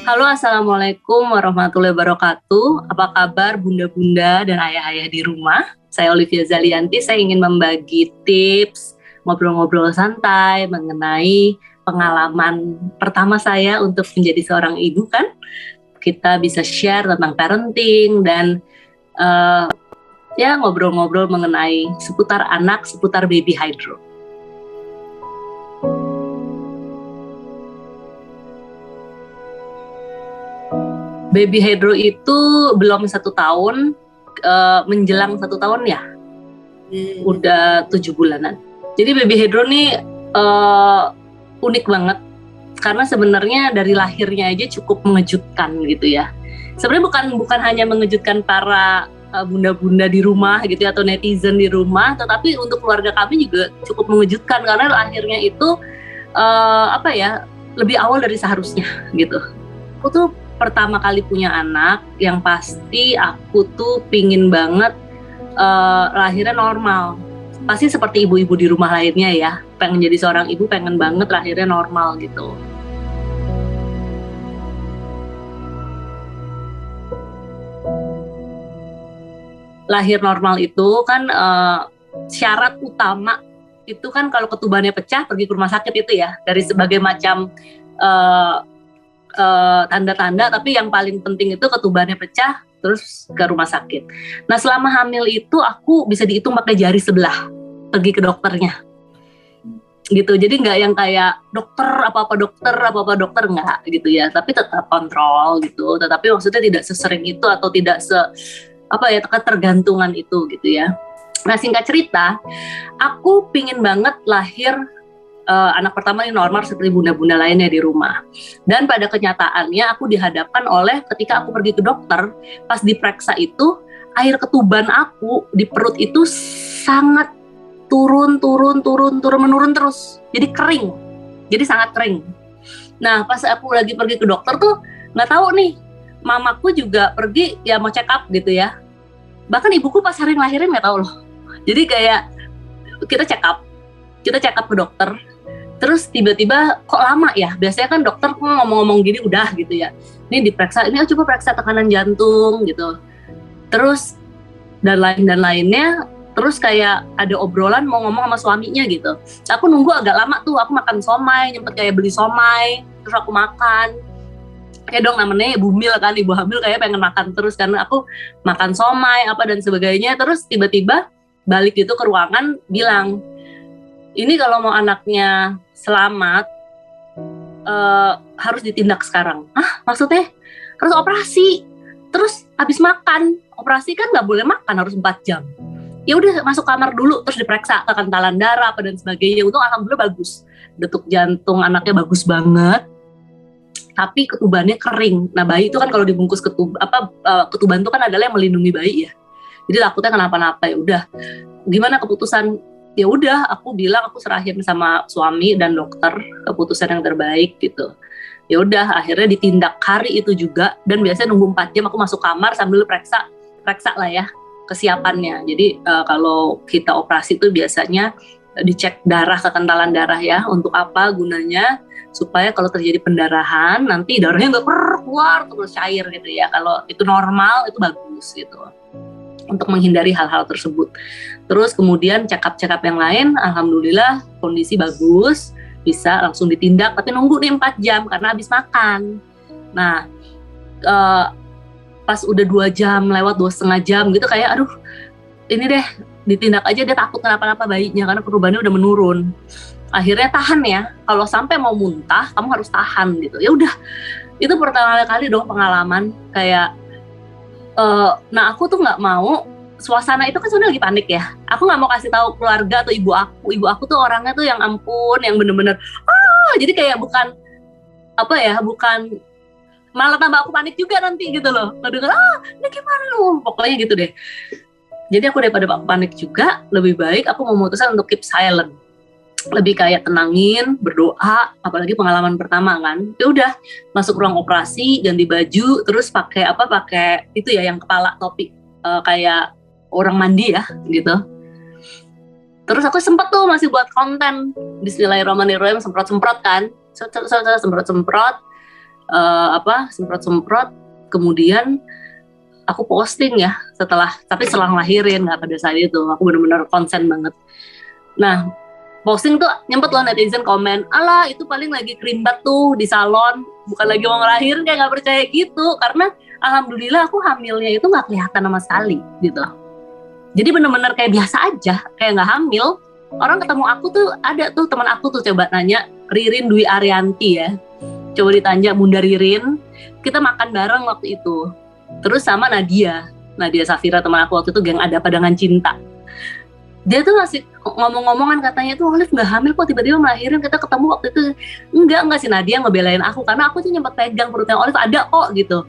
Halo, Assalamualaikum warahmatullahi wabarakatuh. Apa kabar bunda-bunda dan ayah-ayah di rumah? Saya Olivia Zalianti, saya ingin membagi tips, ngobrol-ngobrol santai mengenai pengalaman pertama saya untuk menjadi seorang ibu kan. Kita bisa share tentang parenting dan ngobrol-ngobrol mengenai seputar anak, seputar baby hydro. Baby hydro itu belum 1 tahun, menjelang 1 tahun ya, udah 7 bulanan. Jadi baby hydro nih unik banget, karena sebenarnya dari lahirnya aja cukup mengejutkan gitu ya. Sebenarnya bukan hanya mengejutkan para bunda-bunda di rumah gitu ya, atau netizen di rumah, tetapi untuk keluarga kami juga cukup mengejutkan karena lahirnya itu lebih awal dari seharusnya gitu. Aku tuh pertama kali punya anak, yang pasti aku tuh pingin banget lahirnya normal. Pasti seperti ibu-ibu di rumah lainnya ya, pengen jadi seorang ibu, pengen banget lahirnya normal gitu. Lahir normal itu kan syarat utama itu kan kalau ketubannya pecah pergi ke rumah sakit itu ya, dari sebagai macam tanda-tanda, tapi yang paling penting itu ketubannya pecah terus ke rumah sakit. Nah, selama hamil itu aku bisa dihitung pakai jari sebelah pergi ke dokternya gitu. Jadi nggak yang kayak dokter apa-apa dokter nggak gitu ya, tapi tetap kontrol gitu, tetapi maksudnya tidak sesering itu atau tidak ketergantungan itu gitu ya. Nah, singkat cerita, aku pingin banget lahir anak pertama ini normal seperti bunda-bunda lainnya di rumah. Dan pada kenyataannya aku dihadapkan oleh ketika aku pergi ke dokter, pas diperiksa itu air ketuban aku di perut itu sangat turun menurun terus. Jadi kering. Jadi sangat kering. Nah, pas aku lagi pergi ke dokter tuh nggak tahu nih, mamaku juga pergi ya mau check up gitu ya. Bahkan ibuku pas hari ngelahirin nggak tahu loh. Jadi kayak kita check up ke dokter. Terus tiba-tiba kok lama ya? Biasanya kan dokter ngomong-ngomong gini udah gitu ya. Ini diperiksa, ini coba periksa tekanan jantung gitu. Terus dan lainnya. Terus kayak ada obrolan mau ngomong sama suaminya gitu. Aku nunggu agak lama tuh, aku makan somai, nyempet kayak beli somai, terus aku makan. Kayak dong namanya ibu hamil kan, ibu hamil kayak pengen makan terus karena aku makan somai apa dan sebagainya. Terus tiba-tiba balik gitu ke ruangan bilang, ini kalau mau anaknya selamat harus ditindak sekarang. Maksudnya harus operasi, terus habis makan operasi kan nggak boleh makan, harus 4 jam. Ya udah masuk kamar dulu, terus diperiksa kekentalan darah apa dan sebagainya. Untung alhamdulillah bagus, detuk jantung anaknya bagus banget, tapi ketubannya kering. Nah, bayi itu kan kalau dibungkus ketuban itu kan adalah yang melindungi bayi ya. Jadi takutnya kenapa-napa. Ya udah, gimana keputusan? Ya udah, aku bilang aku serahin sama suami dan dokter keputusan yang terbaik gitu. Ya udah, akhirnya ditindak hari itu juga, dan biasanya nunggu 4 jam aku masuk kamar sambil periksa lah ya kesiapannya. Jadi kalau kita operasi itu biasanya dicek darah, kekentalan darah ya, untuk apa gunanya, supaya kalau terjadi pendarahan nanti darahnya nggak keluar terus cair gitu ya. Kalau itu normal itu bagus gitu, untuk menghindari hal-hal tersebut. Terus kemudian check up yang lain, alhamdulillah kondisi bagus, bisa langsung ditindak, tapi nunggu nih 4 jam karena habis makan. Nah, pas udah 2 jam lewat, 2,5 jam gitu, kayak aduh ini deh ditindak aja, dia takut kenapa-napa bayinya karena perubahannya udah menurun. Akhirnya tahan ya, kalau sampai mau muntah kamu harus tahan gitu. Ya udah, itu pertama kali dong pengalaman kayak nah aku tuh nggak mau, suasana itu kan sebenarnya lagi panik ya, aku nggak mau kasih tahu keluarga atau ibu aku tuh orangnya tuh yang ampun, yang bener-bener jadi kayak bukan malah tambah aku panik juga nanti gitu loh, ngedenger ini gimana loh, pokoknya gitu deh. Jadi aku daripada aku panik juga, lebih baik aku memutuskan untuk keep silent, lebih kayak tenangin, berdoa, apalagi pengalaman pertama kan. Ya udah, masuk ruang operasi, ganti baju, terus pakai itu ya yang kepala topi kayak orang mandi ya gitu. Terus aku sempet tuh masih buat konten, Bismillahirrahmanirrahim, semprot-semprot kan, semprot-semprot. semprot-semprot, kemudian aku posting ya tapi setelah ngelahirin, nggak pada saat itu, aku benar-benar konsen banget. Nah, posting tuh nyempet loh netizen komen, alah itu paling lagi kerimbat tuh di salon, bukan lagi mau ngelahirin, kayak nggak percaya gitu, karena alhamdulillah aku hamilnya itu nggak kelihatan sama sekali gitu. Jadi benar-benar kayak biasa aja, kayak nggak hamil. Orang ketemu aku tuh, ada tuh teman aku tuh coba nanya, Ririn Dwi Arianti ya, coba ditanya Bunda Ririn, kita makan bareng waktu itu. Terus sama Nadia Safira teman aku waktu itu, geng Ada Padangan Cinta. Dia tuh ngasih ngomong-ngomongan, katanya tuh Olive nggak hamil kok, tiba-tiba melahirin. Kita ketemu waktu itu, enggak si Nadia ngebelain aku karena aku tuh nyempet pegang perutnya Olive, ada kok gitu.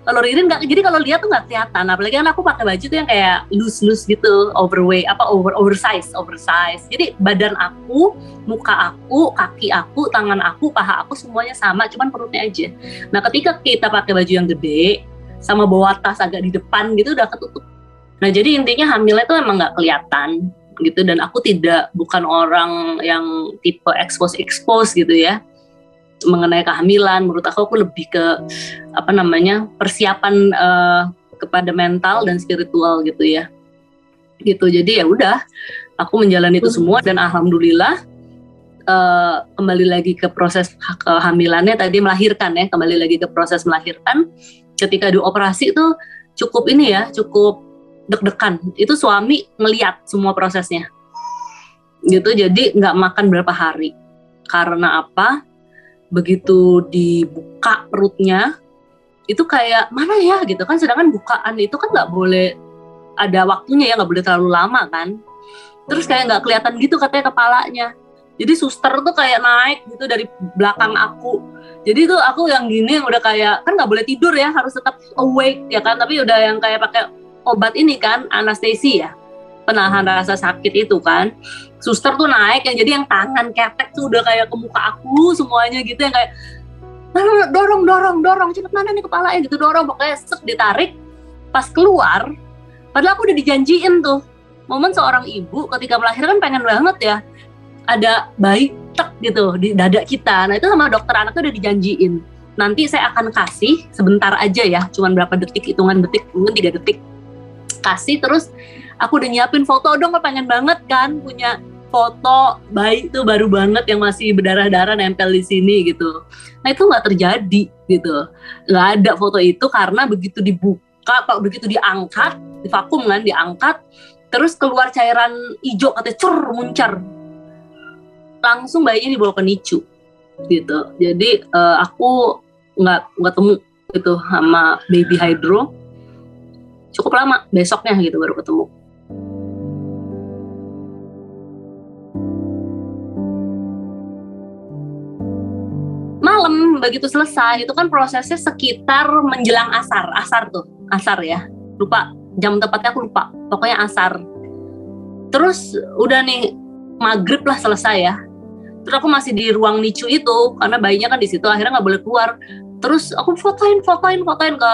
Kalau Ririn nggak, jadi kalau lihat tuh nggak kelihatan. Apalagi kan aku pakai baju tuh yang kayak loose gitu, oversize. Jadi badan aku, muka aku, kaki aku, tangan aku, paha aku semuanya sama, cuman perutnya aja. Nah ketika kita pakai baju yang gede sama bawa tas agak di depan gitu, udah ketutup. Nah jadi intinya hamilnya tuh emang nggak kelihatan gitu, dan aku bukan orang yang tipe expose gitu ya mengenai kehamilan. Menurut aku lebih ke persiapan kepada mental dan spiritual gitu ya. Gitu. Jadi ya udah, aku menjalani itu semua, dan alhamdulillah kembali lagi ke proses kehamilannya tadi, melahirkan ya, kembali lagi ke proses melahirkan. Ketika dioperasi itu cukup deg-degan. Itu suami ngeliat semua prosesnya. Gitu, jadi nggak makan berapa hari. Karena apa? Begitu dibuka perutnya, itu kayak mana ya gitu kan, sedangkan bukaan itu kan nggak boleh ada waktunya ya, nggak boleh terlalu lama kan. Terus kayak nggak kelihatan gitu katanya kepalanya. Jadi suster tuh kayak naik gitu dari belakang aku. Jadi tuh aku yang gini udah kayak, kan nggak boleh tidur ya, harus tetap awake ya kan, tapi udah yang kayak pakai obat ini kan, anestesi ya, penahan rasa sakit itu kan. Suster tuh naik, yang jadi yang tangan ketek tuh udah kayak ke muka aku semuanya gitu, yang kayak dorong cepet, mana nih kepalanya gitu, dorong, pokoknya ditarik. Pas keluar, padahal aku udah dijanjiin tuh, momen seorang ibu ketika melahirkan pengen banget ya ada bayi tek gitu di dada kita. Nah itu sama dokter anak tuh udah dijanjiin, nanti saya akan kasih sebentar aja ya, cuman berapa detik, hitungan detik, mungkin 3 detik kasih. Terus aku udah nyiapin foto dong, pengen banget kan punya foto bayi tuh baru banget yang masih berdarah-darah nempel di sini gitu. Nah itu nggak terjadi gitu, nggak ada foto itu, karena begitu dibuka, begitu diangkat, divakum kan, diangkat, terus keluar cairan hijau katanya, muncar, langsung bayinya dibawa ke NICU gitu. Jadi aku nggak temu gitu sama baby hydro cukup lama, besoknya gitu baru ketemu. Malam begitu selesai, itu kan prosesnya sekitar menjelang asar ya, lupa jam tepatnya, aku lupa, pokoknya asar. Terus udah nih maghrib lah selesai ya. Terus aku masih di ruang NICU itu karena bayinya kan di situ, akhirnya nggak boleh keluar. Terus aku fotoin ke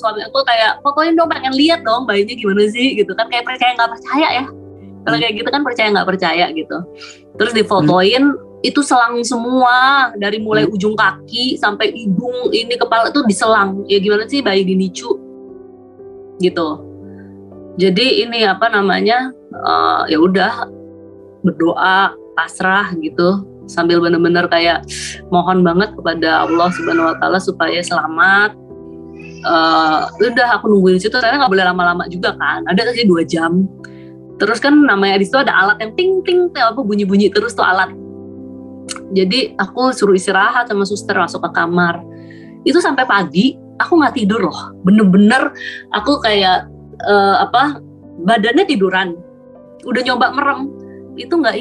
suami aku, kayak fotoin dong, pengen lihat dong bayinya gimana sih gitu kan, kayak percaya nggak percaya ya. Kalau kayak gitu kan percaya nggak percaya gitu. Terus difotoin, itu selang semua, dari mulai ujung kaki sampai hidung, ini kepala tuh diselang. Ya gimana sih bayi di NICU gitu. Jadi ini ya udah berdoa, pasrah gitu, sambil benar-benar kayak mohon banget kepada Allah Subhanahu Wa Taala supaya selamat. Udah aku nungguin situ, ternyata nggak boleh lama-lama juga kan, ada sih 2 jam. Terus kan namanya di situ ada alat yang ting bunyi-bunyi terus tuh alat. Jadi aku suruh istirahat sama suster, masuk ke kamar. Itu sampai pagi aku nggak tidur loh, bener-bener aku kayak badannya tiduran, udah nyoba merem, itu nggak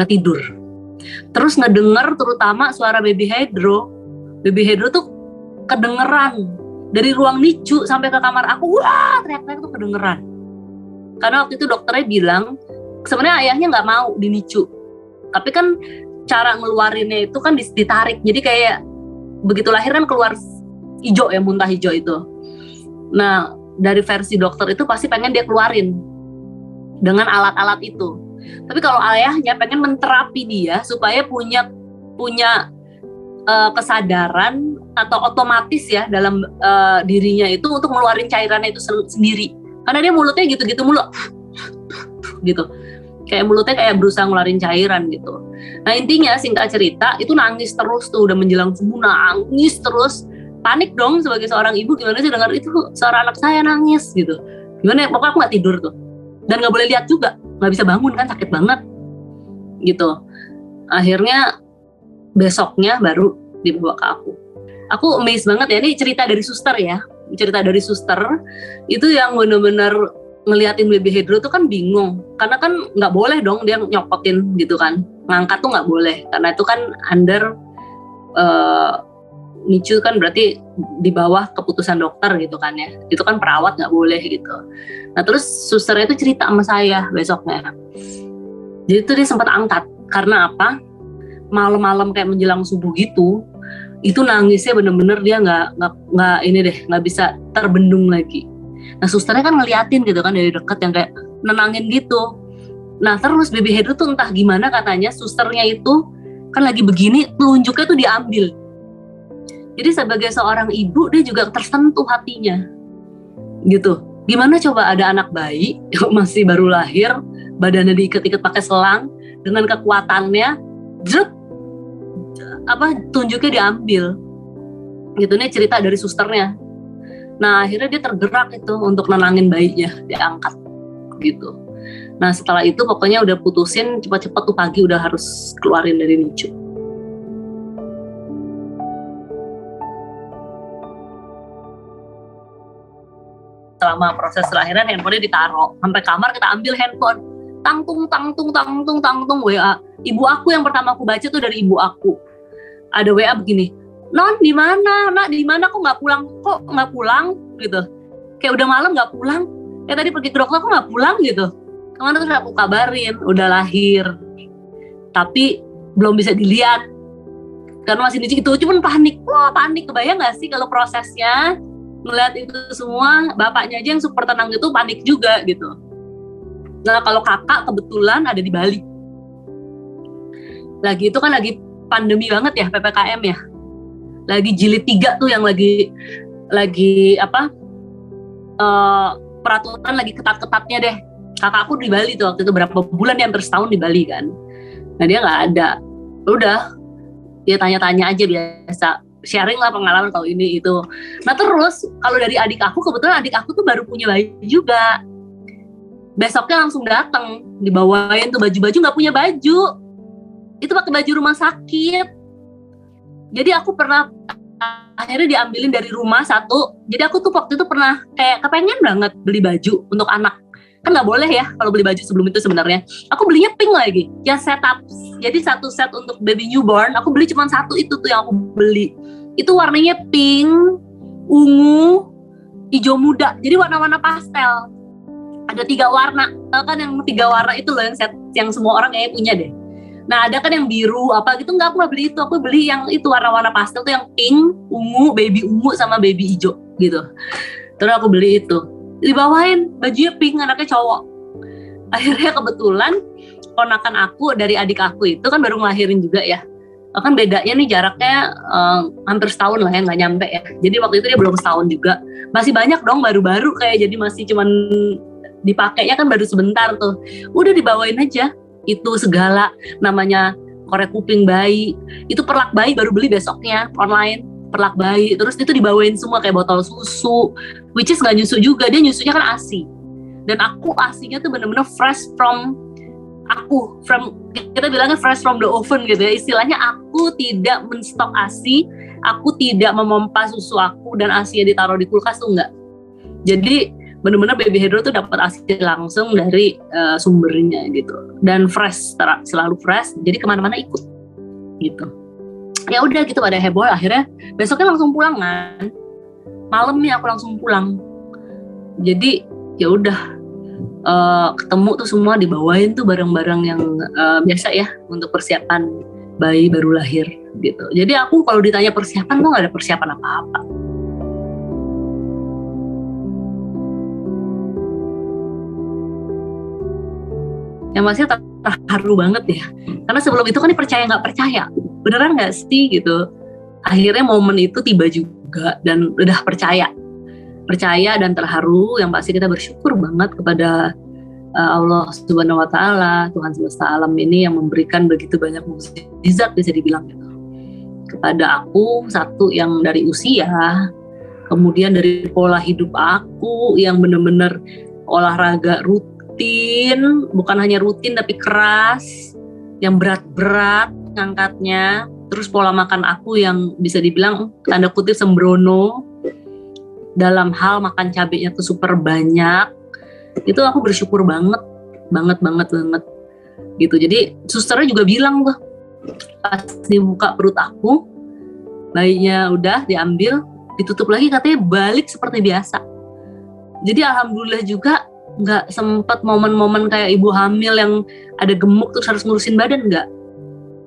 tidur. Terus ngedenger terutama suara baby hydro tuh kedengeran dari ruang NICU sampai ke kamar aku, wah teriak-teriak tuh kedengeran. Karena waktu itu dokternya bilang sebenarnya ayahnya nggak mau di NICU, tapi kan cara ngeluarinnya itu kan ditarik, jadi kayak begitu lahir kan keluar hijau ya, muntah hijau itu. Nah dari versi dokter itu pasti pengen dia keluarin dengan alat-alat itu. Tapi kalau ayahnya pengen menterapi dia supaya punya punya kesadaran atau otomatis ya dalam dirinya itu untuk ngeluarin cairannya itu sendiri. Karena dia mulutnya gitu-gitu mulu, gitu. Kayak mulutnya kayak berusaha ngeluarin cairan gitu. Nah intinya singkat cerita itu nangis terus tuh, udah menjelang subuh nangis terus. Panik dong sebagai seorang ibu, gimana sih dengar itu suara anak saya nangis gitu. Gimana ya, pokoknya aku gak tidur tuh. Dan gak boleh lihat juga, gak bisa bangun kan, sakit banget gitu. Akhirnya besoknya baru dibawa ke aku. Aku amazed banget ya, ini cerita dari suster ya. Cerita dari suster itu yang bener-bener ngeliatin baby Hedro tuh kan bingung. Karena kan gak boleh dong dia nyopotin gitu kan. Ngangkat tuh gak boleh, karena itu kan under NICU kan berarti di bawah keputusan dokter gitu kan ya. Itu kan perawat gak boleh gitu. Nah terus susternya itu cerita sama saya besoknya. Jadi itu dia sempat angkat. Karena apa? Malam-malam kayak menjelang subuh gitu, itu nangisnya bener-bener dia nggak bisa terbendung lagi. Nah susternya kan ngeliatin gitu kan dari dekat yang kayak nenangin gitu. Nah terus baby Hedro tuh entah gimana katanya susternya itu kan lagi begini, telunjuknya tuh diambil. Jadi sebagai seorang ibu dia juga tersentuh hatinya gitu. Gimana coba ada anak bayi yang masih baru lahir, badannya diikat-ikat pakai selang, dengan kekuatannya tunjuknya diambil gitu. Ini cerita dari susternya. Nah akhirnya dia tergerak itu untuk nenangin bayinya, diangkat gitu. Nah setelah itu pokoknya udah putusin cepat-cepat tuh pagi udah harus keluarin dari NICU. Selama proses kelahiran handphonenya ditaruh sampai kamar, kita ambil handphone, tangtung WA ibu aku. Yang pertama aku baca tuh dari ibu aku, ada WA begini, non di mana, nak di mana, kok nggak pulang gitu, kayak udah malam nggak pulang, kayak tadi pergi ke dokter kok nggak pulang gitu. Kemana. Terus aku kabarin udah lahir tapi belum bisa dilihat karena masih di situ. Cuman panik, kebayang nggak sih kalau prosesnya ngeliat itu semua. Bapaknya aja yang super tenang gitu panik juga gitu. Nah kalau kakak kebetulan ada di Bali. Lagi itu kan lagi pandemi banget ya, PPKM ya. Lagi jilid 3 tuh yang lagi peraturan lagi ketat-ketatnya deh. Kakak aku di Bali tuh waktu itu berapa bulan, dia hampir setahun di Bali kan. Nah dia nggak ada. Udah dia tanya-tanya aja biasa, sharing lah pengalaman kalau ini itu. Nah terus kalau dari adik aku, kebetulan adik aku tuh baru punya bayi juga. Besoknya langsung datang, dibawain tuh baju-baju, nggak punya baju, itu pakai baju rumah sakit. Jadi aku pernah akhirnya diambilin dari rumah satu. Jadi aku tuh waktu itu pernah kayak kepengen banget beli baju untuk anak. Kan nggak boleh ya kalau beli baju sebelum itu sebenarnya. Aku belinya pink lagi, ya setup. Jadi satu set untuk baby newborn, aku beli cuma satu itu tuh yang aku beli. Itu warnanya pink, ungu, hijau muda. Jadi warna-warna pastel. Ada 3 warna. Tahu kan yang 3 warna itu loh yang set yang semua orang kayaknya punya deh. Nah ada kan yang biru apa gitu, enggak, aku nggak beli itu. Aku beli yang itu warna-warna pastel tuh, yang pink, ungu, baby ungu sama baby hijau gitu. Terus aku beli itu. Dibawain bajunya pink, anaknya cowok. Akhirnya kebetulan ponakan aku dari adik aku itu kan baru ngelahirin juga ya. Kan bedanya nih jaraknya hampir setahun lah ya, nggak nyampe ya. Jadi waktu itu dia belum setahun juga. Masih banyak dong baru-baru kayak, jadi masih cuman dipakainya kan baru sebentar tuh. Udah dibawain aja itu segala, namanya korek kuping bayi, itu perlak bayi baru beli besoknya online, perlak bayi. Terus itu dibawain semua kayak botol susu, which is nggak nyusu juga, dia nyusunya kan ASI. Dan aku ASInya tuh bener-bener fresh from kita bilangnya fresh from the oven gitu ya. Istilahnya aku tidak menstok ASI, aku tidak memompa susu aku dan ASInya ditaruh di kulkas tuh enggak. Jadi bener-bener baby Hedro tuh dapat ASI langsung dari sumbernya gitu. Dan fresh, selalu fresh. Jadi kemana-mana ikut gitu. Ya udah gitu, pada heboh. Akhirnya besoknya langsung pulang kan. Malamnya aku langsung pulang. Jadi ya udah. Ketemu tuh semua dibawain tuh barang-barang yang biasa ya untuk persiapan bayi baru lahir gitu. Jadi aku kalau ditanya persiapan tuh nggak ada persiapan apa-apa. Yang pasti terharu banget ya. Karena sebelum itu kan percaya nggak percaya, beneran nggak sih gitu. Akhirnya momen itu tiba juga dan udah percaya dan terharu. Yang pasti kita bersyukur banget kepada Allah Subhanahu Wa Taala, Tuhan semesta alam ini yang memberikan begitu banyak mukjizat bisa dibilang gitu kepada aku. Satu yang dari usia, kemudian dari pola hidup aku yang benar-benar olahraga rutin, bukan hanya rutin tapi keras, yang berat-berat ngangkatnya. Terus pola makan aku yang bisa dibilang tanda kutip sembrono, dalam hal makan cabenya tuh super banyak. Itu aku bersyukur banget gitu. Jadi susternya juga bilang tuh pas dibuka perut aku, bayinya udah diambil, ditutup lagi, katanya balik seperti biasa. Jadi alhamdulillah juga nggak sempat momen-momen kayak ibu hamil yang ada gemuk terus harus ngurusin badan, nggak.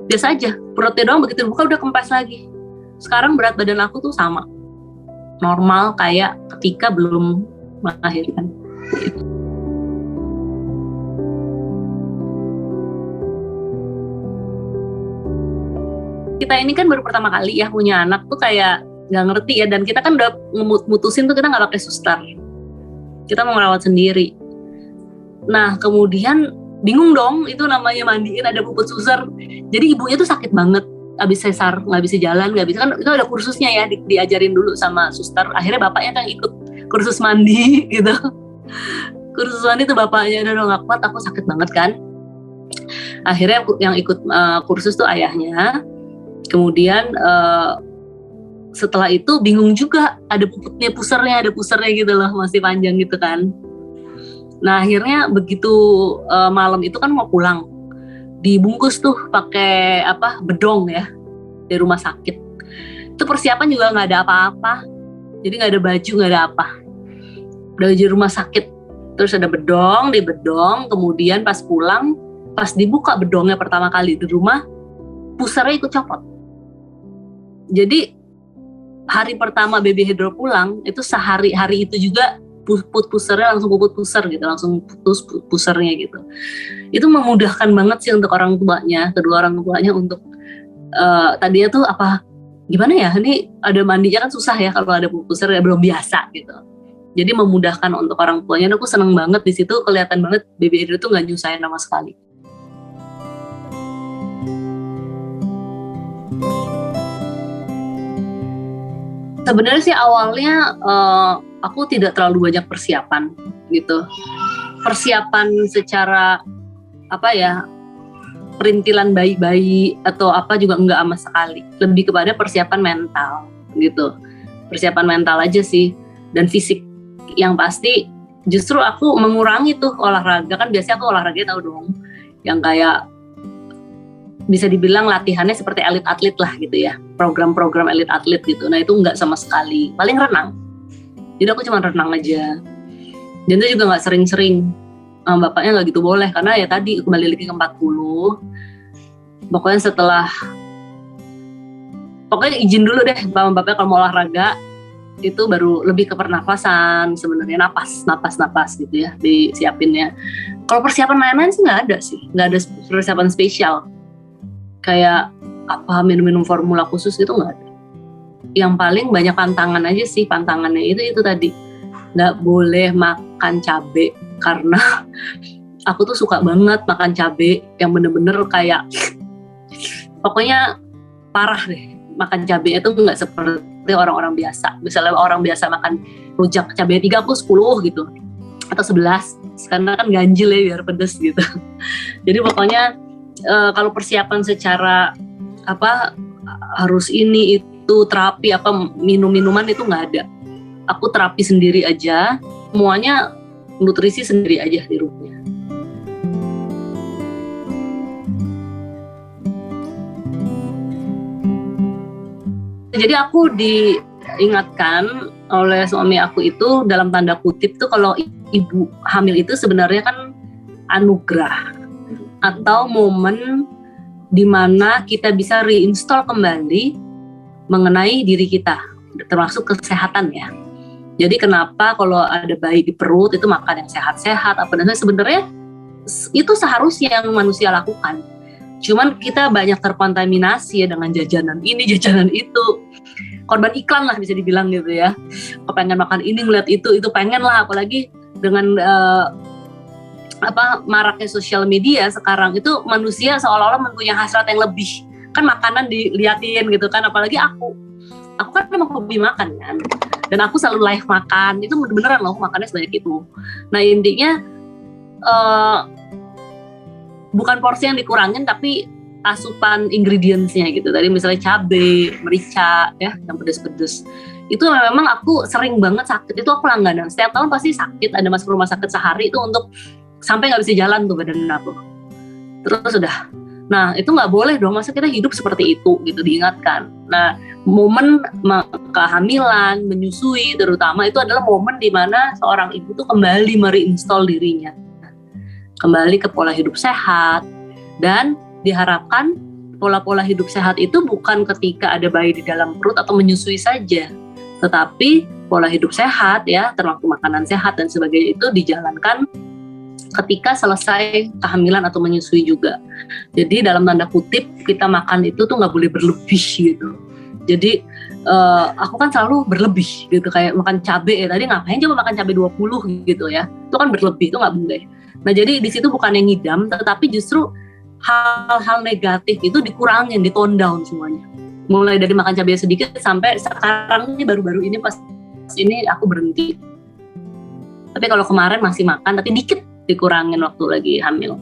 Biasa aja, perutnya doang begitu dibuka udah kempes lagi. Sekarang berat badan aku tuh sama, normal kayak ketika belum melahirkan. Kita ini kan baru pertama kali ya punya anak tuh kayak nggak ngerti ya, dan kita kan udah mutusin tuh kita nggak pakai suster, kita mau ngerawat sendiri. Nah kemudian bingung dong, itu namanya mandiin ada puput suster. Jadi ibunya tuh sakit banget, abis sesar, nggak bisa jalan, nggak bisa, kan itu ada kursusnya ya, diajarin dulu sama suster. Akhirnya bapaknya kan ikut kursus mandi gitu. Kursus mandi tuh bapaknya udah nggak kuat, aku sakit banget kan. Akhirnya yang ikut kursus tuh ayahnya. Kemudian setelah itu bingung juga, ada puputnya, pusernya gitu loh, masih panjang gitu kan. Nah akhirnya begitu malam itu kan mau pulang, dibungkus tuh pakai bedong ya dari rumah sakit. Itu persiapan juga nggak ada apa-apa, jadi nggak ada baju, nggak ada apa, dari rumah sakit. Terus ada bedong, di bedong. Kemudian pas pulang, pas dibuka bedongnya pertama kali di rumah, pusernya ikut copot. Jadi hari pertama baby Hidro pulang itu, hari itu juga pusernya langsung puput puser gitu, langsung putus pusernya gitu. Itu memudahkan banget sih untuk orang tuanya, kedua orang tuanya untuk tadinya tuh gimana ya, ini ada mandinya kan susah ya kalau ada puser ya, belum biasa gitu. Jadi memudahkan untuk orang tuanya. Dan aku seneng banget di situ, kelihatan banget baby Hidro tuh nggak nyusahin sama sekali. Sebenarnya sih awalnya aku tidak terlalu banyak persiapan gitu. Persiapan secara perintilan bayi-bayi atau apa juga enggak sama sekali. Lebih kepada persiapan mental gitu. Persiapan mental aja sih, dan fisik. Yang pasti justru aku mengurangi tuh olahraga. Kan biasanya aku olahraga tahu dong, yang kayak bisa dibilang latihannya seperti elit atlet lah gitu ya, program-program elit atlet gitu. Nah itu enggak sama sekali, paling renang. Jadi aku cuma renang aja, dan itu juga nggak sering-sering. Bapaknya nggak gitu boleh, karena ya tadi kembali lagi ke 40. Pokoknya izin dulu deh sama bapaknya kalau mau olahraga, itu baru lebih ke pernafasan sebenarnya, napas gitu ya disiapinnya. Kalau persiapan main-main sih nggak ada persiapan spesial kayak minum formula khusus gitu, nggak ada. Yang paling banyak pantangan aja sih, pantangannya itu tadi nggak boleh makan cabai, karena aku tuh suka banget makan cabai yang bener-bener kayak pokoknya parah deh. Makan cabai itu nggak seperti orang-orang biasa. Misalnya orang biasa makan rujak cabai 3, aku 10 gitu atau 11, karena kan ganjil ya biar pedes gitu. Jadi pokoknya kalau persiapan secara harus ini itu terapi minum-minuman itu nggak ada. Aku terapi sendiri aja, semuanya nutrisi sendiri aja di rumahnya. Jadi aku diingatkan oleh suami aku itu, dalam tanda kutip tuh, kalau ibu hamil itu sebenarnya kan anugerah atau momen di mana kita bisa reinstall kembali mengenai diri kita, termasuk kesehatan ya. Jadi kenapa kalau ada bayi di perut itu makan yang sehat-sehat, sebenarnya itu seharusnya yang manusia lakukan. Cuman kita banyak terkontaminasi ya dengan jajanan ini, jajanan itu. Korban iklan lah bisa dibilang gitu ya. Kepengen makan ini, ngeliat itu pengen lah. Apalagi dengan maraknya sosial media sekarang itu manusia seolah-olah mempunyai hasrat yang lebih. Kan makanan diliatin gitu kan. Apalagi aku kan memang hobi makan kan. Dan aku selalu live makan. Itu beneran loh makannya sebanyak itu. Nah intinya bukan porsi yang dikurangin tapi asupan ingredientsnya gitu. Tadi misalnya cabai, merica ya yang pedes-pedes. Itu memang aku sering banget sakit. Itu aku langganan. Setiap tahun pasti sakit. Ada masuk rumah sakit sehari itu untuk sampai nggak bisa jalan tuh badan aku. Terus udah. Nah itu nggak boleh dong. Masa kita hidup seperti itu gitu diingatkan. Nah momen kehamilan, menyusui terutama itu adalah momen dimana seorang ibu tuh kembali mereinstall dirinya. Kembali ke pola hidup sehat, dan diharapkan pola-pola hidup sehat itu bukan ketika ada bayi di dalam perut atau menyusui saja, tetapi pola hidup sehat ya, termasuk makanan sehat dan sebagainya itu dijalankan ketika selesai kehamilan atau menyusui juga. Jadi dalam tanda kutip kita makan itu tuh nggak boleh berlebih gitu. Jadi aku kan selalu berlebih gitu, kayak makan cabai ya, tadi ngapain coba makan cabai 20 gitu ya, itu kan berlebih, itu nggak boleh. Nah jadi di situ bukan yang ngidam, tetapi justru hal-hal negatif itu dikurangin, ditone down semuanya. Mulai dari makan cabai sedikit sampai sekarang ini baru-baru ini pas ini aku berhenti. Tapi kalau kemarin masih makan, tapi dikit dikurangin waktu lagi hamil.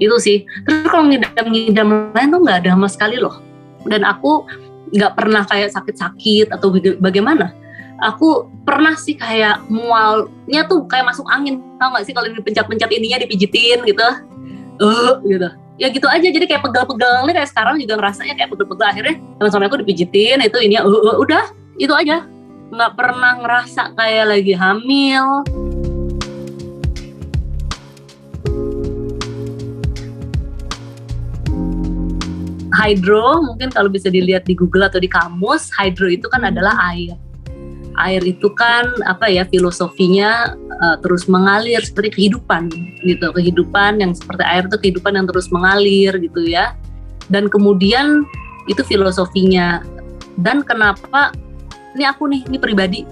Itu sih. Terus kalau ngidam-ngidam lain tuh nggak ada sama sekali loh. Dan aku nggak pernah kayak sakit-sakit atau bagaimana. Aku pernah sih kayak mualnya tuh kayak masuk angin, tau gak sih kalau dipencet-pencet ininya dipijitin gitu, gitu. Ya gitu aja, jadi kayak pegal-pegal nih kayak sekarang juga ngerasanya kayak pegel-pegel. Akhirnya teman-teman aku dipijitin itu ininya, udah itu aja, nggak pernah ngerasa kayak lagi hamil. Hydro mungkin kalau bisa dilihat di Google atau di kamus, hydro itu kan adalah air. Air itu kan filosofinya terus mengalir seperti kehidupan gitu. Kehidupan yang seperti air itu kehidupan yang terus mengalir gitu ya. Dan kemudian itu filosofinya. Dan kenapa ini pribadi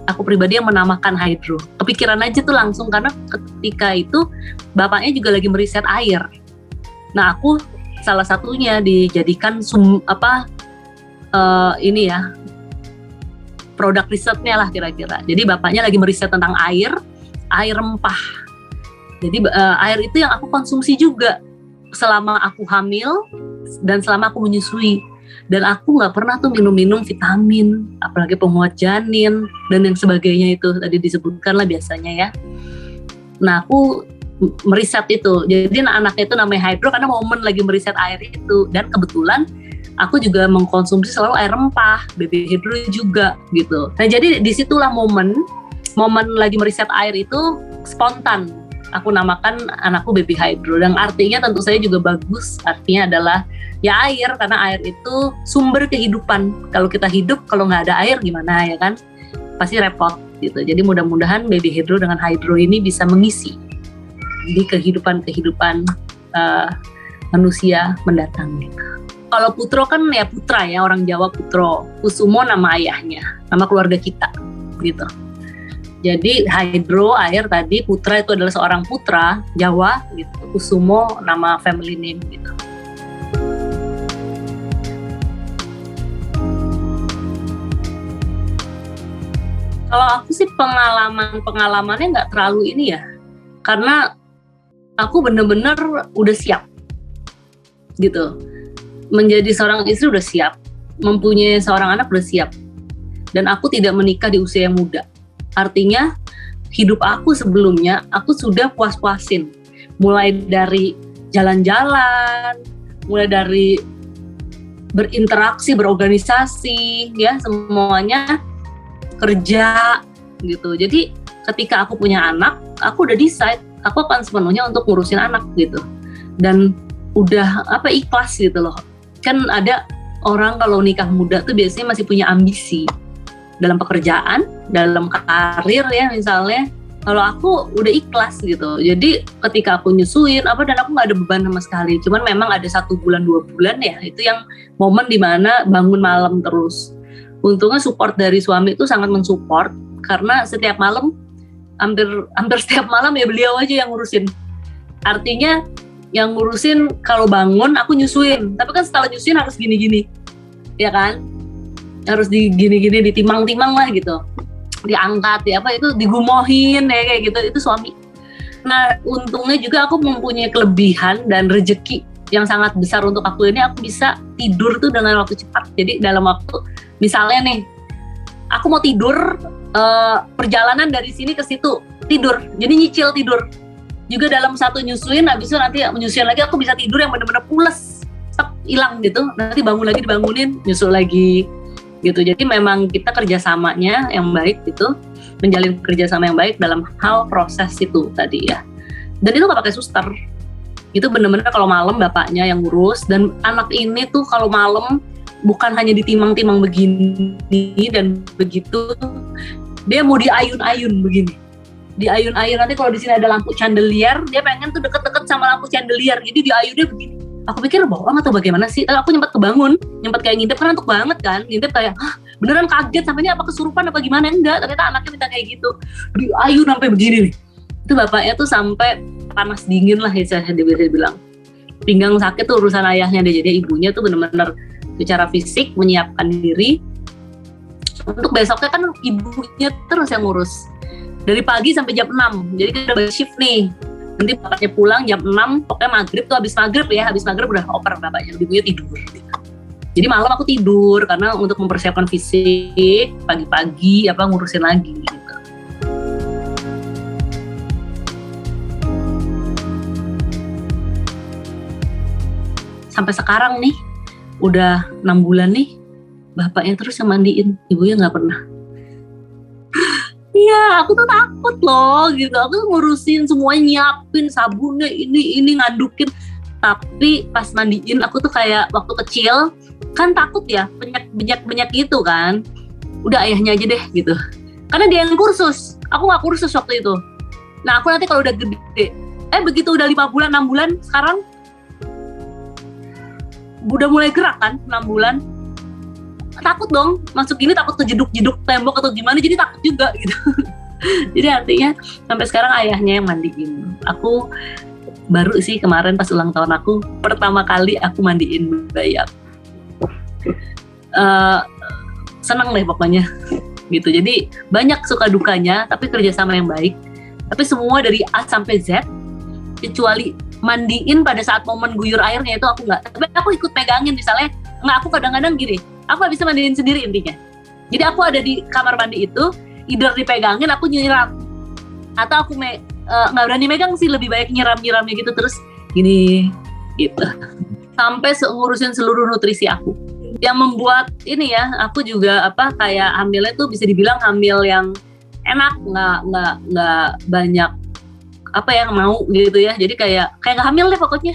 yang menamakan hydro. Kepikiran aja tuh langsung karena ketika itu bapaknya juga lagi meriset air. Nah, aku salah satunya dijadikan produk risetnya lah kira-kira. Jadi bapaknya lagi meriset tentang air rempah. Jadi air itu yang aku konsumsi juga selama aku hamil dan selama aku menyusui. Dan aku nggak pernah tuh minum vitamin, apalagi penguat janin dan yang sebagainya itu tadi disebutkan lah biasanya ya. Nah aku meriset itu. Jadi anaknya itu namanya hydro karena momen lagi meriset air itu. Dan kebetulan aku juga mengkonsumsi selalu air rempah, baby hydro juga gitu. Nah jadi disitulah momen lagi meriset air itu spontan. Aku namakan anakku baby hydro. Dan artinya tentu saja juga bagus. Artinya adalah ya air, karena air itu sumber kehidupan. Kalau kita hidup, kalau nggak ada air gimana ya kan? Pasti repot gitu. Jadi mudah-mudahan baby hydro dengan hydro ini bisa mengisi di kehidupan manusia mendatang gitu. Kalau Putro kan ya putra ya, orang Jawa Putro. Kusumo nama ayahnya, nama keluarga kita gitu. Jadi hydro air tadi, putra itu adalah seorang putra Jawa gitu. Kusumo nama family name gitu. Kalau aku sih pengalamannya nggak terlalu ini ya, karena aku bener-bener udah siap gitu. Menjadi seorang istri udah siap, mempunyai seorang anak udah siap, dan aku tidak menikah di usia yang muda. Artinya hidup aku sebelumnya aku sudah puas-puasin, mulai dari jalan-jalan, mulai dari berinteraksi, berorganisasi, ya semuanya kerja gitu. Jadi ketika aku punya anak, aku udah decide aku akan sepenuhnya untuk ngurusin anak gitu, dan udah ikhlas gitu loh. Kan ada orang kalau nikah muda tuh biasanya masih punya ambisi dalam pekerjaan, dalam karir ya misalnya, Kalau aku udah ikhlas gitu. Jadi ketika aku nyusuin dan aku nggak ada beban sama sekali. Cuman memang ada 1 bulan 2 bulan ya, itu yang momen dimana bangun malam terus. Untungnya support dari suami itu sangat mensupport, karena setiap malam hampir setiap malam ya beliau aja yang ngurusin. Artinya yang ngurusin kalau bangun aku nyusuin. Tapi kan setelah nyusuin harus gini-gini, ya kan? Harus gini-gini, ditimang-timang lah gitu. Diangkat itu digumohin ya kayak gitu, itu suami. Nah untungnya juga aku mempunyai kelebihan dan rezeki yang sangat besar untuk aku ini, aku bisa tidur tuh dengan waktu cepat. Jadi dalam waktu, misalnya nih aku mau tidur, perjalanan dari sini ke situ tidur, jadi nyicil tidur juga dalam satu nyusuin. Habis itu nanti menyusuin lagi aku bisa tidur yang benar-benar pules, hilang gitu, nanti bangun lagi dibangunin, nyusul lagi gitu. Jadi memang kita kerjasamanya yang baik gitu, menjalin kerjasama yang baik dalam hal proses itu tadi ya. Dan itu nggak pakai suster, itu bener-bener kalau malam bapaknya yang ngurus. Dan anak ini tuh kalau malam bukan hanya ditimang-timang begini dan begitu, dia mau diayun-ayun begini, diayun-ayun. Nanti kalau di sini ada lampu chandelier, dia pengen tuh deket-deket sama lampu chandelier, jadi diayunnya begini. Aku pikir bohong atau bagaimana sih, tapi aku nyempet kebangun, nyempet kayak ngintip, karena ngantuk banget kan, ngintip kayak beneran kaget sampai ini apa kesurupan apa gimana, enggak, ternyata anaknya minta kayak gitu, diayun sampai begini nih. Itu bapaknya tuh sampai panas dingin lah ya, saya biasa bilang pinggang sakit tuh urusan ayahnya deh. Jadi ibunya tuh bener-bener secara fisik menyiapkan diri untuk besoknya, kan ibunya terus yang ngurus dari pagi sampai jam 6, jadi kita bagi shift nih. Nanti bapaknya pulang jam 6, pokoknya maghrib tuh, habis maghrib udah oper bapaknya, ibunya tidur. Jadi malam aku tidur karena untuk mempersiapkan fisik, pagi-pagi ngurusin lagi gitu. Sampai sekarang nih, udah 6 bulan nih, bapaknya terus yang mandiin, ibunya nggak pernah. Iya, aku tuh takut loh gitu. Aku tuh ngurusin semuanya, nyiapin sabunnya, ini ngandukin. Tapi pas mandiin aku tuh kayak waktu kecil kan takut ya, banyak gitu kan. Udah ayahnya aja deh gitu. Karena dia yang kursus, aku nggak kursus waktu itu. Nah aku nanti kalau udah gede, begitu udah 5 bulan, 6 bulan, sekarang udah mulai gerak kan, 6 bulan. Takut dong, masuk gini takut kejeduk-jeduk tembok atau gimana, jadi takut juga gitu. Jadi artinya sampai sekarang ayahnya yang mandiin. Aku baru sih kemarin pas ulang tahun aku, pertama kali aku mandiin bayi aku. Senang deh pokoknya gitu. Jadi banyak suka dukanya, tapi kerjasama yang baik. Tapi semua dari A sampai Z, kecuali mandiin pada saat momen guyur airnya itu aku nggak. Tapi aku ikut pegangin misalnya. Nggak, aku kadang-kadang gini, aku nggak bisa mandiin sendiri intinya. Jadi aku ada di kamar mandi itu, either dipegangin aku nyiram, atau aku nggak berani megang sih, lebih baik nyiram-nyiramnya gitu terus gini gitu. Sampai ngurusin seluruh nutrisi aku. Yang membuat ini ya, aku juga kayak hamilnya tuh bisa dibilang hamil yang enak, nggak banyak yang mau gitu ya. Jadi kayak nggak hamil deh pokoknya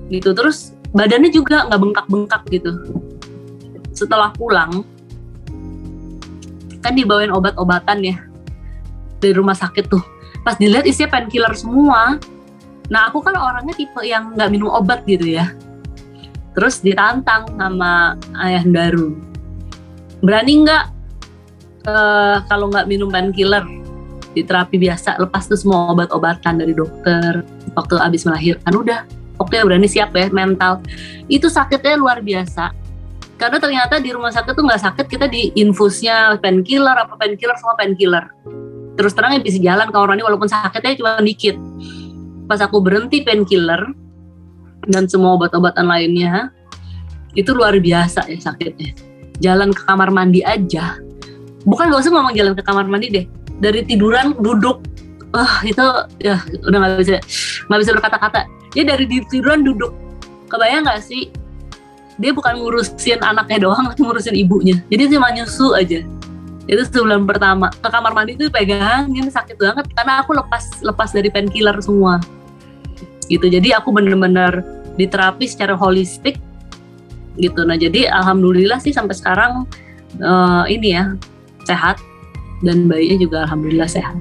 gitu. Terus badannya juga nggak bengkak-bengkak gitu. Setelah pulang kan dibawain obat-obatan ya dari rumah sakit tuh. Pas dilihat isinya painkiller semua. Nah aku kan orangnya tipe yang nggak minum obat gitu ya. Terus ditantang sama ayah Daru, berani nggak kalau nggak minum painkiller di terapi biasa, lepas tuh semua obat-obatan dari dokter waktu abis melahirkan. Udah, oke, berani, siap ya, mental. Itu sakitnya luar biasa. Karena ternyata di rumah sakit tuh nggak sakit, kita di infusnya painkiller, semua painkiller. Terus terang bisa jalan ke orang ini walaupun sakitnya cuma dikit. Pas aku berhenti painkiller dan semua obat-obatan lainnya, itu luar biasa ya sakitnya. Jalan ke kamar mandi aja, bukan gak usah ngomong jalan ke kamar mandi deh, dari tiduran duduk, itu ya udah nggak bisa berkata-kata. Dia dari tiduran duduk, kebayang nggak sih? Dia bukan ngurusin anaknya doang, ngurusin ibunya. Jadi cuma nyusu aja. Itu sebulan pertama ke kamar mandi itu pegangin, sakit banget karena aku lepas dari painkiller semua. Gitu. Jadi aku benar-benar diterapi secara holistik gitu. Nah jadi alhamdulillah sih sampai sekarang ini ya sehat, dan bayinya juga alhamdulillah sehat.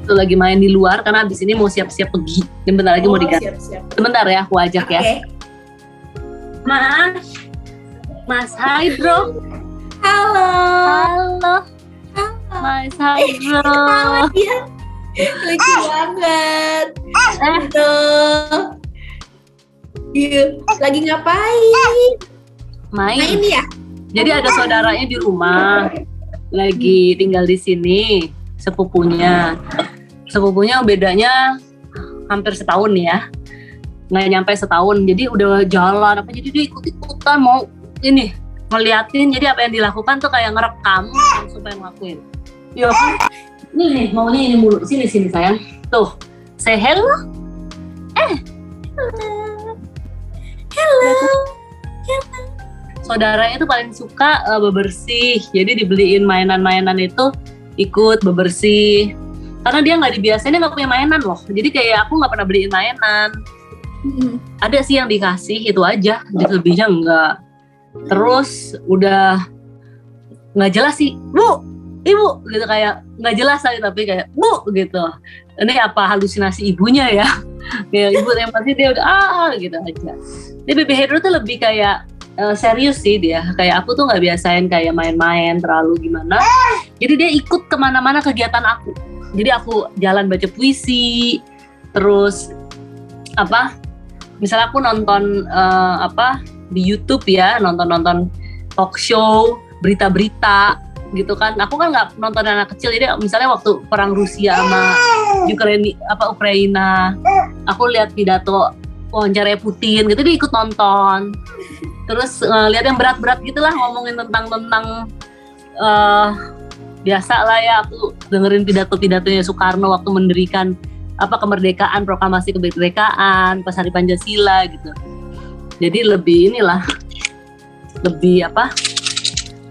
Tuh lagi main di luar karena abis ini mau siap-siap pergi. Dan bentar lagi mau diganti. Sebentar ya, aku ajak ya. Mas Hydro. Halo. Mas Hydro. Lucu banget. Iya, lagi ngapain? Main ya? Jadi ada saudaranya di rumah, lagi tinggal di sini, sepupunya bedanya hampir setahun ya, nggak nyampe setahun, jadi udah jalan apa, jadi dia ikut-ikutan mau ini ngeliatin, jadi apa yang dilakukan tuh kayak ngerekam supaya ngelakuin. Yo, nih maunya ini mulu, sini sayang, tuh, say hello, hello. Saudaranya itu paling suka bebersih, jadi dibeliin mainan-mainan itu ikut bebersih. Karena dia nggak dibiasain, dia nggak punya mainan loh. Jadi kayak aku nggak pernah beliin mainan. Ada sih yang dikasih itu aja, jadi lebihnya enggak. Terus udah nggak jelas sih, Bu, Ibu gitu, kayak nggak jelas aja tapi kayak Bu gitu. Ini apa halusinasi ibunya ya? Kayak ibu yang pasti dia udah gitu aja. Tapi Baby Hydro tuh lebih kayak serius sih dia, kayak aku tuh nggak biasain kayak main-main terlalu gimana, jadi dia ikut kemana-mana kegiatan aku. Jadi aku jalan baca puisi, terus apa, misalnya aku nonton di YouTube ya, nonton talk show, berita-berita gitu kan. Aku kan nggak nonton anak kecil, jadi misalnya waktu perang Rusia sama Ukraina, aku lihat pidato wawancara Putin gitu, dia ikut nonton. Terus lihat yang berat-berat gitulah, ngomongin tentang biasa lah ya, aku dengerin pidato-pidatonya Soekarno waktu mendirikan kemerdekaan, proklamasi kemerdekaan pas Hari Pancasila gitu. Jadi lebih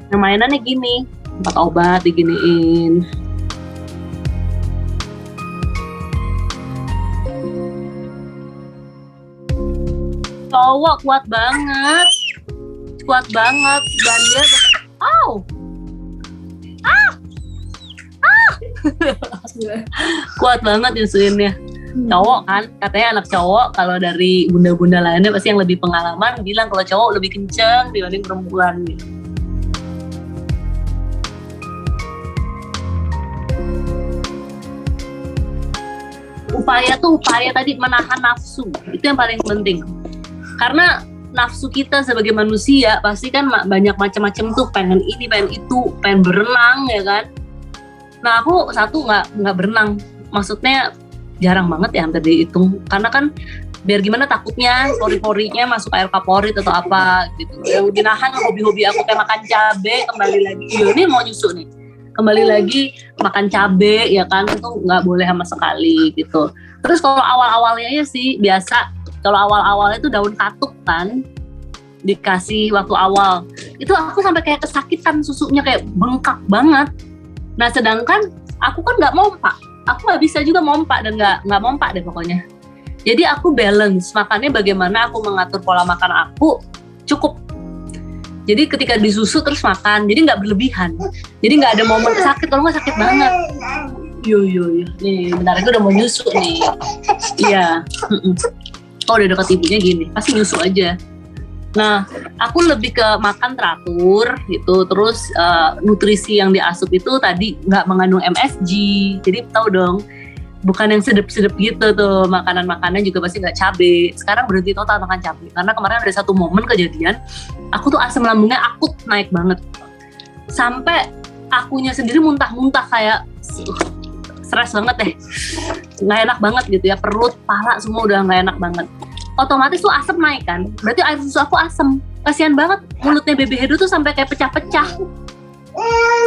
mainannya gini, tempat obat diginiin. Cowok kuat banget dan dia kuat banget nyusuinnya. Cowok kan, katanya anak cowok kalau dari bunda-bunda lainnya pasti yang lebih pengalaman bilang kalau cowok lebih kenceng dibanding perempuan gitu. Upaya tadi menahan nafsu, itu yang paling penting. Karena nafsu kita sebagai manusia pasti kan banyak macam-macam tuh, pengen ini, pengen itu, pengen berenang ya kan. Nah aku satu nggak berenang, maksudnya jarang banget ya, hampir dihitung. Karena kan biar gimana takutnya pori-porinya masuk air favorit atau apa gitu. Yang dinahan hobi-hobi aku kayak makan cabe, kembali lagi. Ini mau nyusu nih. Kembali lagi makan cabe ya kan, itu nggak boleh sama sekali gitu. Terus kalau awal-awalnya sih biasa, kalau awal-awalnya itu daun katuk kan dikasih waktu awal, itu aku sampai kayak kesakitan, susunya kayak bengkak banget. Nah sedangkan aku kan nggak mompa, aku nggak bisa juga mompa, dan nggak mompa deh pokoknya. Jadi aku balance makannya, bagaimana aku mengatur pola makan aku cukup. Jadi ketika disusu terus makan, jadi nggak berlebihan. Jadi nggak ada momen sakit, kalau nggak sakit banget. Yo. Nih, bentar itu udah mau nyusu nih. Iya. Kalau udah deket ibunya gini, pasti nyusu aja. Nah, aku lebih ke makan teratur gitu. Terus nutrisi yang diasup itu tadi nggak mengandung MSG. Jadi tahu dong, bukan yang sedep-sedep gitu tuh, makanan-makanan juga pasti nggak cabai. Sekarang berhenti total makan cabai, karena kemarin ada satu momen kejadian, aku tuh asam lambungnya akut naik banget, sampai akunya sendiri muntah-muntah, kayak stres banget deh, nggak enak banget gitu ya, perut, pala semua udah nggak enak banget. Otomatis tuh asam naik kan, berarti air susu aku asam. Kasian banget, mulutnya Baby Hydro tuh sampai kayak pecah-pecah.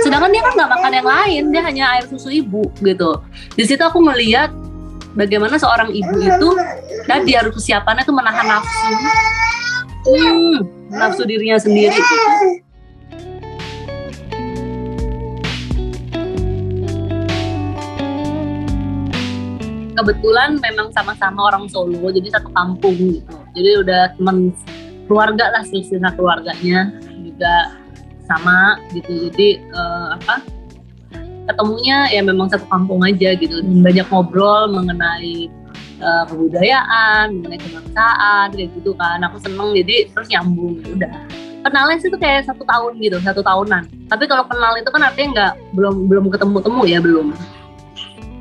Sedangkan dia kan nggak makan yang lain, dia hanya air susu ibu gitu. Di situ aku melihat bagaimana seorang ibu itu tadi harus kesiapannya tuh menahan nafsu, nafsu dirinya sendiri gitu. Kebetulan memang sama-sama orang Solo, jadi satu kampung gitu. Jadi udah teman keluarga lah, silsilah keluarganya juga sama gitu. Jadi ketemunya ya memang satu kampung aja gitu, dan banyak ngobrol mengenai kebudayaan, mengenai kebangsaan kayak gitu kan. Aku seneng, jadi terus nyambung, ya udah. Kenalnya sih tuh kayak 1 tahun gitu, 1 tahunan. Tapi kalau kenal itu kan artinya belum ketemu ya, belum.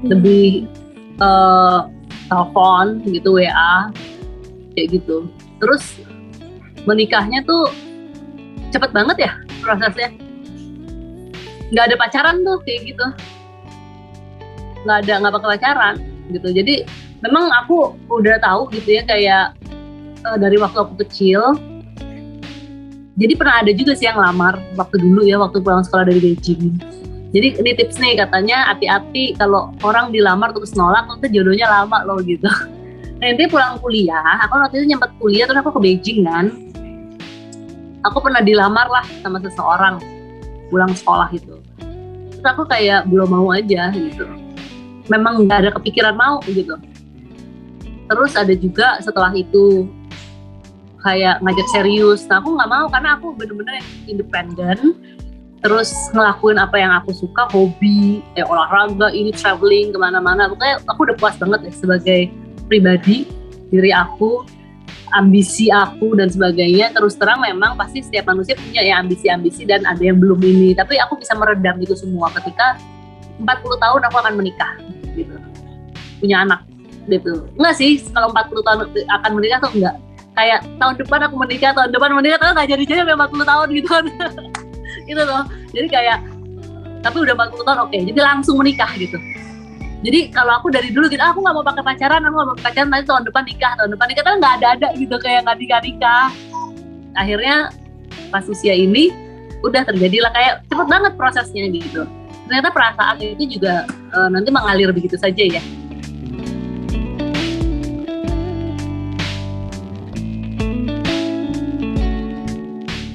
Lebih telepon gitu, WA kayak gitu. Terus menikahnya tuh cepet banget ya prosesnya. Nggak ada pacaran tuh kayak gitu. Nggak pakai pacaran gitu. Jadi memang aku udah tahu gitu ya, kayak dari waktu aku kecil. Jadi pernah ada juga sih yang lamar waktu dulu ya, waktu pulang sekolah dari Beijing. Jadi ini tips nih, katanya hati-hati kalau orang dilamar terus nolak, itu jodohnya lama loh gitu. Nanti pulang kuliah, aku waktu itu nyempet kuliah terus aku ke Beijing kan. Aku pernah dilamar lah sama seseorang pulang sekolah itu. Terus aku kayak belum mau aja gitu. Memang nggak ada kepikiran mau gitu. Terus ada juga setelah itu kayak ngajak serius. Nah aku nggak mau karena aku bener-bener independen. Terus ngelakuin apa yang aku suka, hobi, olahraga, ini traveling kemana-mana. Pokoknya aku udah puas banget ya sebagai pribadi, diri aku, ambisi aku dan sebagainya. Terus terang memang pasti setiap manusia punya ya ambisi-ambisi dan ada yang belum ini. Tapi aku bisa meredam itu semua ketika 40 tahun aku akan menikah gitu. Punya anak gitu. Enggak sih, kalau 40 tahun akan menikah tuh enggak. Kayak tahun depan aku menikah, tahun depan menikah, tapi nggak jadi-jadi sampai 40 tahun gitu kan. Gitu loh. Jadi kayak, tapi udah 40 tahun oke, jadi langsung menikah gitu. Jadi kalau aku dari dulu gitu, aku nggak mau pakai pacaran, nanti tahun depan nikah, tapi nggak ada gitu, kayak nggak nikah. Akhirnya pas usia ini, udah terjadilah kayak cepet banget prosesnya gitu. Ternyata perasaan itu juga nanti mengalir begitu saja ya.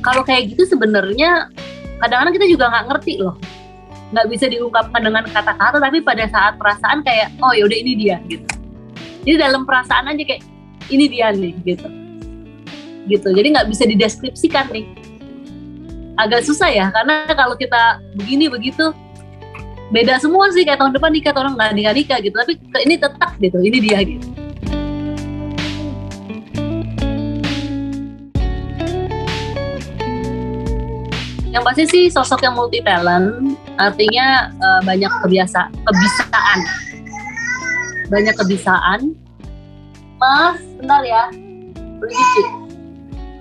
Kalau kayak gitu sebenarnya kadang-kadang kita juga nggak ngerti loh, nggak bisa diungkapkan dengan kata-kata, tapi pada saat perasaan kayak oh yaudah ini dia gitu. Jadi dalam perasaan aja kayak ini dia nih gitu. Jadi nggak bisa dideskripsikan nih, agak susah ya, karena kalau kita begini begitu beda semua sih, kayak tahun depan nikah, tahun nggak nikah gitu, tapi ini tetap gitu, ini dia gitu. Yang pasti sih sosok yang multi talent, artinya banyak kebisaan. Mas, bentar ya, begitu.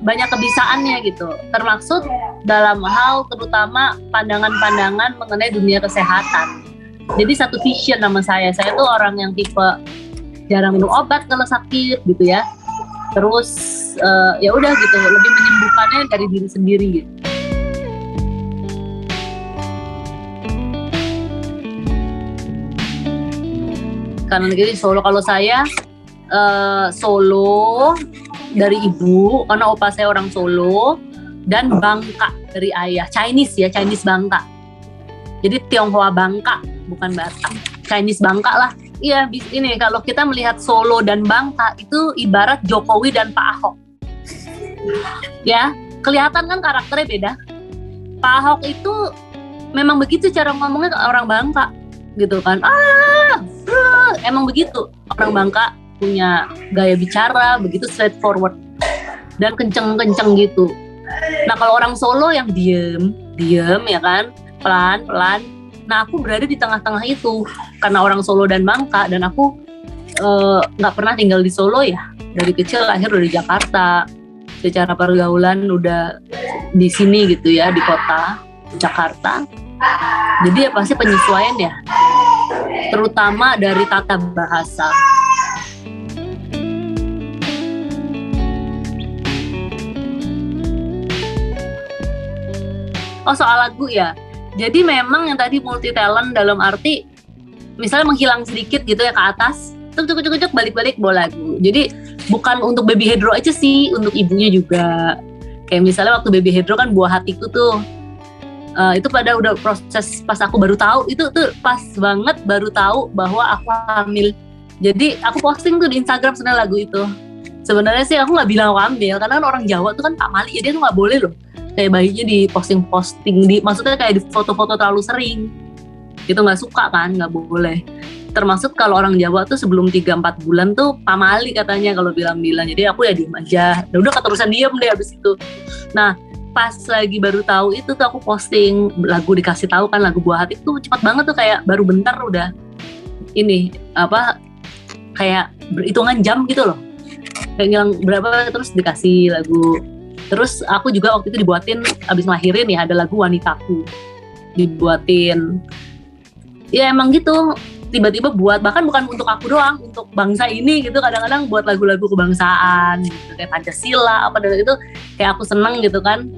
Banyak kebisaannya gitu, termaksud dalam hal terutama pandangan-pandangan mengenai dunia kesehatan. Jadi satu vision nama saya tuh orang yang tipe jarang minum obat kalau sakit gitu ya. Terus ya udah gitu, lebih menyembuhkannya dari diri sendiri gitu. Kanan kiri Solo. Kalau saya Solo dari ibu, karena opa saya orang Solo, dan Bangka dari ayah. Chinese Bangka. Jadi Tionghoa Bangka, bukan Batak. Chinese Bangka lah. Iya, ini kalau kita melihat Solo dan Bangka itu ibarat Jokowi dan Pak Ahok. Ya, kelihatan kan karakternya beda. Pak Ahok itu memang begitu cara ngomongnya ke orang Bangka gitu kan. Emang begitu, orang Bangka punya gaya bicara begitu straightforward dan kenceng-kenceng gitu. Nah kalau orang Solo yang diem ya kan, pelan-pelan. Nah aku berada di tengah-tengah itu karena orang Solo dan Bangka, dan aku nggak pernah tinggal di Solo ya, dari kecil lahir udah di Jakarta, secara pergaulan udah di sini gitu ya, di kota Jakarta. Jadi ya pasti penyesuaian ya, terutama dari tata bahasa. Oh soal lagu ya, jadi memang yang tadi multi talent dalam arti misalnya menghilang sedikit gitu ya ke atas, cuk balik-balik bawa lagu. Jadi bukan untuk Baby Hedro aja sih, untuk ibunya juga. Kayak misalnya waktu Baby Hedro kan Buah Hatiku tuh, itu pada udah proses pas aku baru tahu, itu tuh pas banget baru tahu bahwa aku hamil. Jadi aku posting tuh di Instagram sebenarnya lagu itu. Sebenarnya sih aku nggak bilang aku hamil, karena kan orang Jawa tuh kan pamali ya, dia tuh nggak boleh loh kayak bayinya di posting, maksudnya kayak di foto-foto terlalu sering. itu nggak suka kan, nggak boleh. Termasuk kalau orang Jawa tuh sebelum 3-4 bulan tuh pamali katanya kalau bilang-bilang. Jadi aku ya diem aja, udah keterusan diem deh abis itu. Nah pas lagi baru tahu itu tuh aku posting lagu, dikasih tahu kan lagu Buah Hati tuh cepat banget tuh, kayak baru bentar udah ini apa kayak berhitungan jam gitu loh, kayak ngilang berapa, terus dikasih lagu. Terus aku juga waktu itu dibuatin abis ngelahirin ya, ada lagu Wanitaku dibuatin. Ya emang gitu, tiba-tiba buat, bahkan bukan untuk aku doang, untuk bangsa ini gitu. Kadang-kadang buat lagu-lagu kebangsaan gitu, kayak Pancasila apa dan itu kayak aku seneng gitu kan,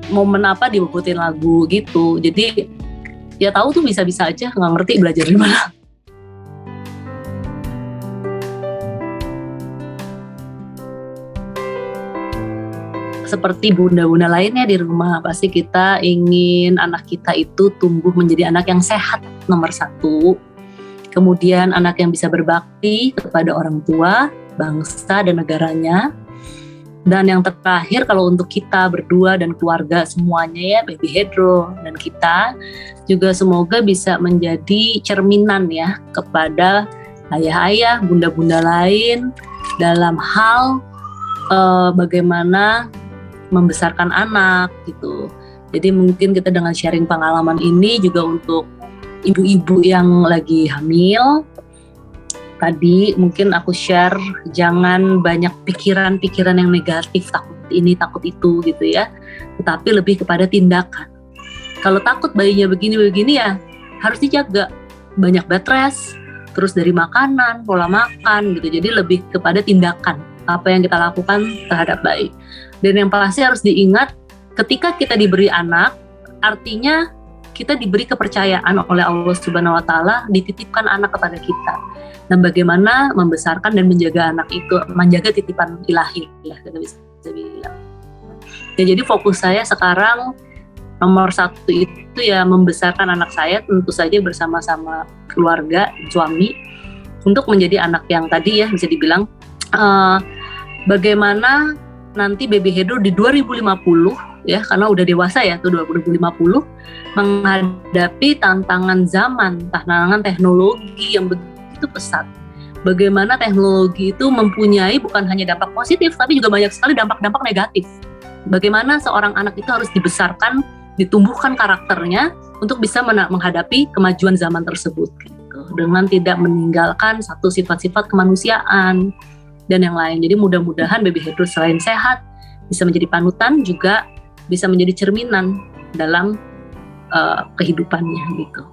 momen apa dibuatin lagu gitu. Jadi ya tahu tuh bisa-bisa aja, nggak ngerti belajar di mana. Seperti bunda-bunda lainnya di rumah, pasti kita ingin anak kita itu tumbuh menjadi anak yang sehat nomor 1. Kemudian anak yang bisa berbakti kepada orang tua, bangsa dan negaranya. Dan yang terakhir kalau untuk kita berdua dan keluarga semuanya ya, Baby Hedro dan kita juga semoga bisa menjadi cerminan ya kepada ayah-ayah, bunda-bunda lain dalam hal bagaimana membesarkan anak gitu. Jadi mungkin kita dengan sharing pengalaman ini juga untuk ibu-ibu yang lagi hamil. Tadi mungkin aku share jangan banyak pikiran-pikiran yang negatif, takut ini, takut itu gitu ya. Tetapi lebih kepada tindakan. Kalau takut bayinya begini-begini ya harus dijaga. Banyak bed rest, terus dari makanan, pola makan gitu. Jadi lebih kepada tindakan apa yang kita lakukan terhadap bayi. Dan yang pasti harus diingat, ketika kita diberi anak, artinya kita diberi kepercayaan oleh Allah Subhanahu wa Ta'ala, dititipkan anak kepada kita. Dan bagaimana membesarkan dan menjaga anak itu, menjaga titipan ilahi lah kita bisa bilang. Ya, jadi fokus saya sekarang nomor 1 itu ya membesarkan anak saya, tentu saja bersama-sama keluarga, suami, untuk menjadi anak yang tadi ya bisa dibilang bagaimana nanti Baby Hedro di 2050 ya, karena udah dewasa ya tuh 2050, menghadapi tantangan zaman, tantangan teknologi yang begitu pesat. Bagaimana teknologi itu mempunyai bukan hanya dampak positif tapi juga banyak sekali dampak-dampak negatif. Bagaimana seorang anak itu harus dibesarkan, ditumbuhkan karakternya untuk bisa menghadapi kemajuan zaman tersebut gitu, dengan tidak meninggalkan satu sifat-sifat kemanusiaan dan yang lain. Jadi mudah-mudahan Baby Hedro selain sehat bisa menjadi panutan, juga bisa menjadi cerminan dalam kehidupannya gitu.